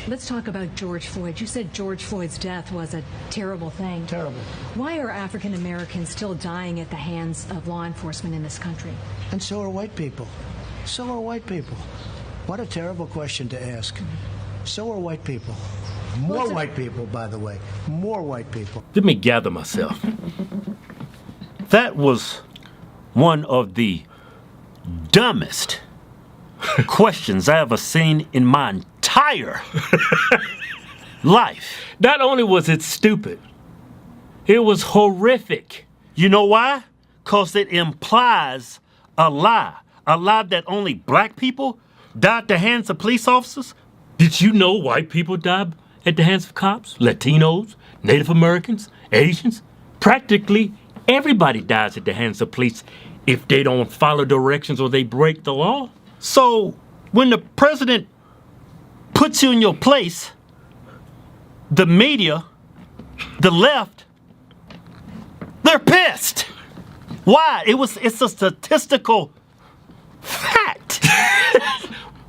Let's talk about George Floyd. You said George Floyd's death was a terrible thing. Terrible. Why are African Americans still dying at the hands of law enforcement in this country? And so are white people. So are white people. What a terrible question to ask. So are white people. More white people, by the way. More white people. Let me gather myself. That was one of the dumbest questions I ever seen in my entire life. Not only was it stupid, it was horrific. You know why? Because it implies a lie that only black people died at the hands of police officers. Did you know white people died at the hands of cops? Latinos, Native Americans, Asians? Practically everybody dies at the hands of police if they don't follow directions or they break the law. So when the president puts you in your place, the media, the left, they're pissed. Why? It's a statistical fact.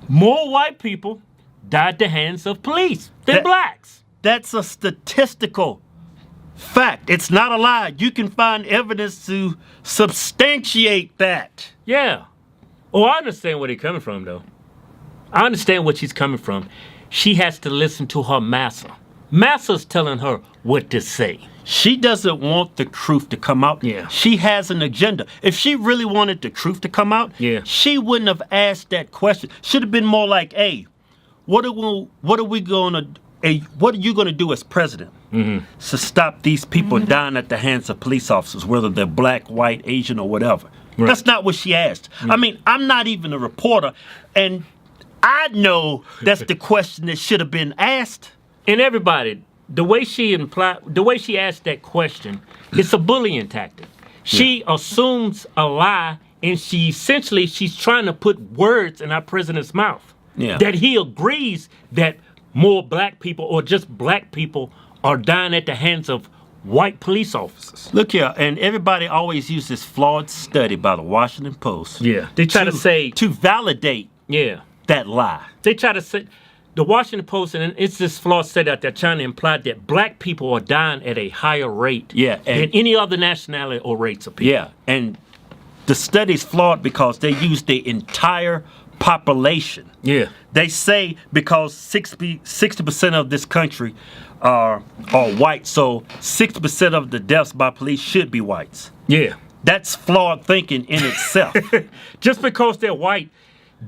More white people died at the hands of police than blacks. That's a statistical fact. It's not a lie. You can find evidence to substantiate that. Yeah. Oh, I understand where they're coming from, though. I understand where she's coming from. She has to listen to her master. Master's telling her what to say. She doesn't want the truth to come out. Yeah. She has an agenda. If she really wanted the truth to come out, she wouldn't have asked that question. Should have been more like, hey, what are you gonna do as president to stop these people dying at the hands of police officers, whether they're black, white, Asian, or whatever? Right. That's not what she asked. I mean, I'm not even a reporter, and I know that's the question that should have been asked. And everybody, the way she asked that question, it's a bullying tactic. She assumes a lie, and she's trying to put words in our president's mouth. Yeah. That he agrees that more black people or just black people are dying at the hands of white police officers. Look here, and everybody always uses this flawed study by the Washington Post. Yeah. They try to say to validate that lie. They try to say the Washington Post, and it's this flawed study out there trying to imply that black people are dying at a higher rate than any other nationality or race of people. Yeah, and the study's flawed because they use the entire population. Yeah. They say because 60% of this country are white, so 60% of the deaths by police should be whites. Yeah. That's flawed thinking in itself. Just because they're white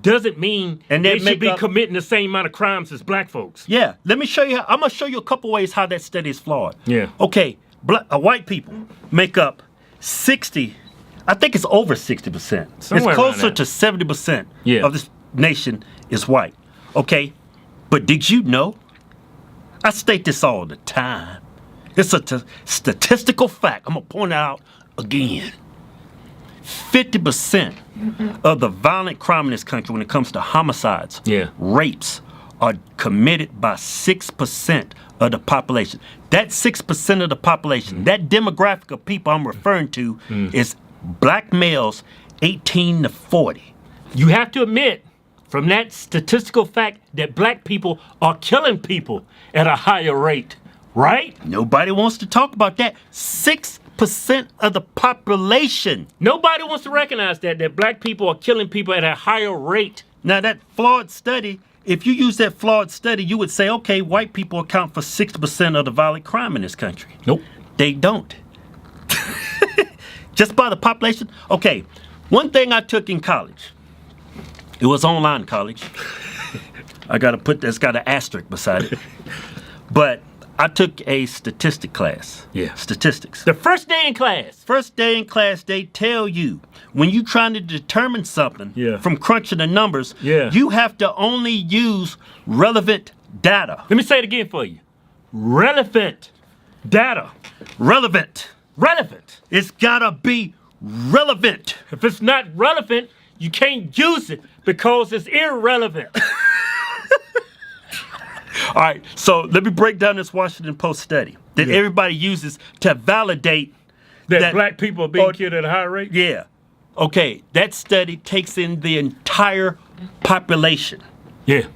doesn't mean they should be committing the same amount of crimes as black folks. Yeah. Let me show you. I'm going to show you a couple ways how that study is flawed. Yeah. Okay. White people make up 60, I think it's over 60%. It's closer to 70% of this nation is white. Okay. But did you know? I state this all the time. It's a statistical fact. I'm going to point it out again. 50% of the violent crime in this country when it comes to homicides, rapes, are committed by 6% of the population. That 6% of the population, that demographic of people I'm referring to is black males 18 to 40. You have to admit from that statistical fact that black people are killing people at a higher rate, right? Nobody wants to talk about that. 6% of the population. Nobody wants to recognize that black people are killing people at a higher rate. Now that flawed study, if you use that flawed study, you would say, okay, white people account for 6% of the violent crime in this country. Nope. They don't. Just by the population. Okay, one thing I took in college, it was online college. I got to put that's got an asterisk beside it. But I took a statistics class. Yeah. Statistics. The first day in class. First day in class, they tell you when you're trying to determine something from crunching the numbers, you have to only use relevant data. Let me say it again for you. Relevant data. Relevant. Relevant. It's gotta be relevant. If it's not relevant, you can't use it because it's irrelevant. All right, so let me break down this Washington Post study that everybody uses to validate that black people are being killed at a high rate? Yeah. Okay, that study takes in the entire population. Yeah.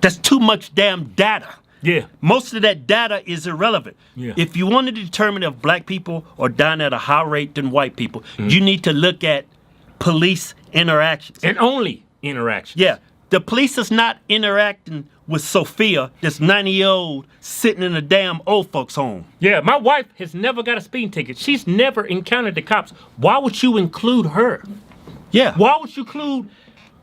That's too much damn data. Yeah. Most of that data is irrelevant. Yeah. If you want to determine if black people are dying at a higher rate than white people, you need to look at police interactions. And only interactions. Yeah. The police is not interacting with Sophia, this 90-year-old sitting in a damn old folks home. Yeah, my wife has never got a speeding ticket. She's never encountered the cops. Why would you include her? Yeah. Why would you include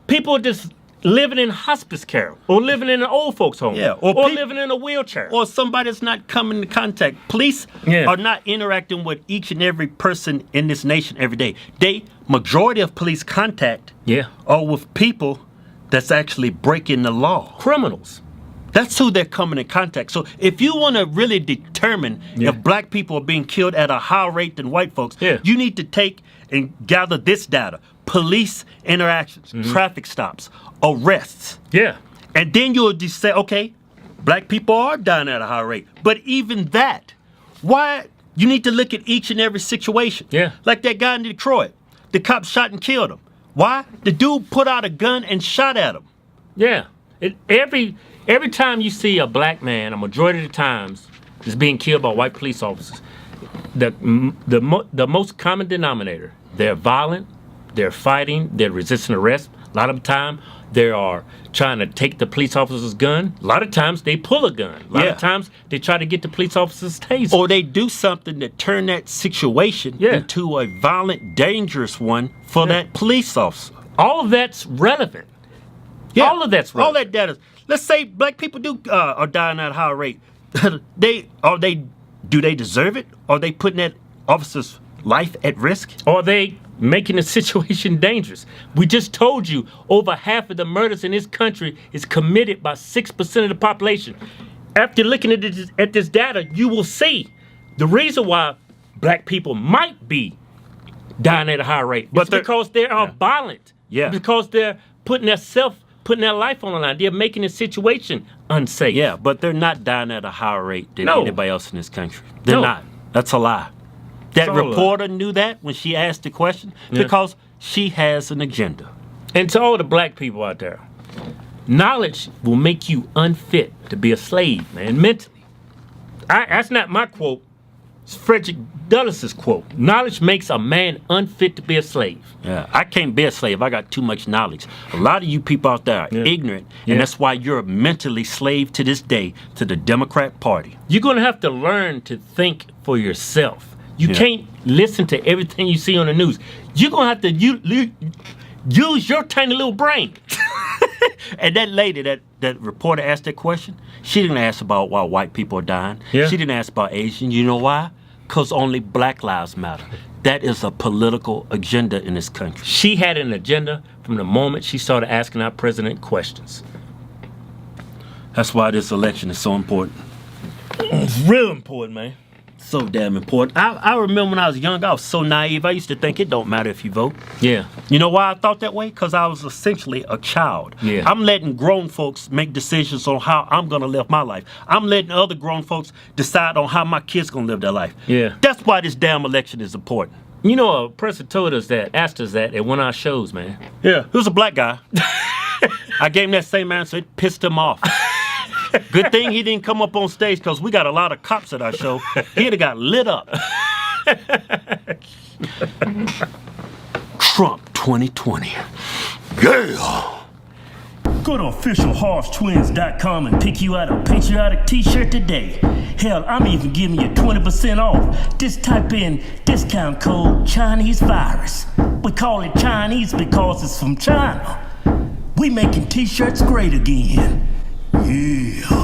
people just living in hospice care or living in an old folks home? Yeah, or living in a wheelchair? Or somebody that's not coming into contact. Police are not interacting with each and every person in this nation every day. Majority of police contact are with people that's actually breaking the law. Criminals. That's who they're coming in contact. So if you want to really determine if black people are being killed at a higher rate than white folks, you need to take and gather this data. Police interactions, traffic stops, arrests. Yeah. And then you'll just say, okay, black people are dying at a high rate. But even that, why? You need to look at each and every situation. Yeah. Like that guy in Detroit. The cop shot and killed him. Why? The dude put out a gun and shot at him. Yeah. Every time you see a black man, a majority of the times, is being killed by white police officers, the most common denominator, they're violent, they're fighting, they're resisting arrest. A lot of the time, they are trying to take the police officer's gun. A lot of times, they pull a gun. A lot of times, they try to get the police officer's taser. Or they do something to turn that situation into a violent, dangerous one for that police officer. All of that's relevant. Yeah. All of that's relevant. All that data. Let's say black people are dying at a high rate. Do they deserve it? Are they putting that officer's life at risk? Are they making the situation dangerous? We just told you over half of the murders in this country is committed by 6% of the population. After looking at this data, you will see the reason why black people might be dying at a high rate. But because they are violent. Yeah. Because they're putting their life on the line. They're making the situation unsafe. Yeah, but they're not dying at a higher rate than anybody else in this country. They're not. That's a lie. That reporter knew that when she asked the question because she has an agenda. And to all the black people out there, knowledge will make you unfit to be a slave, man, mentally. That's not my quote. It's Frederick Douglass's quote. Knowledge makes a man unfit to be a slave. Yeah, I can't be a slave. I got too much knowledge. A lot of you people out there are ignorant, and that's why you're mentally slave to this day to the Democrat Party. You're going to have to learn to think for yourself. You can't listen to everything you see on the news. You're going to have to use your tiny little brain. And that lady, that reporter asked that question, she didn't ask about why white people are dying. Yeah. She didn't ask about Asian. You know why? Because only black lives matter. That is a political agenda in this country. She had an agenda from the moment she started asking our president questions. That's why this election is so important. It's real important, man. So damn important. I remember when I was young, I was so naive. I used to think it don't matter if you vote. Yeah. You know why I thought that way? Because I was essentially a child. Yeah. I'm letting grown folks make decisions on how I'm going to live my life. I'm letting other grown folks decide on how my kids going to live their life. Yeah. That's why this damn election is important. You know, a person told us that, asked us that at one of our shows, man. Yeah. He was a black guy. I gave him that same answer. It pissed him off. Good thing he didn't come up on stage because we got a lot of cops at our show. He'd have got lit up. Trump 2020. Yeah. Go to officialhodgetwins.com and pick you out a patriotic t-shirt today. Hell, I'm even giving you 20% off. Just type in discount code Chinese virus. We call it Chinese because it's from China. We making t-shirts great again. Yeah.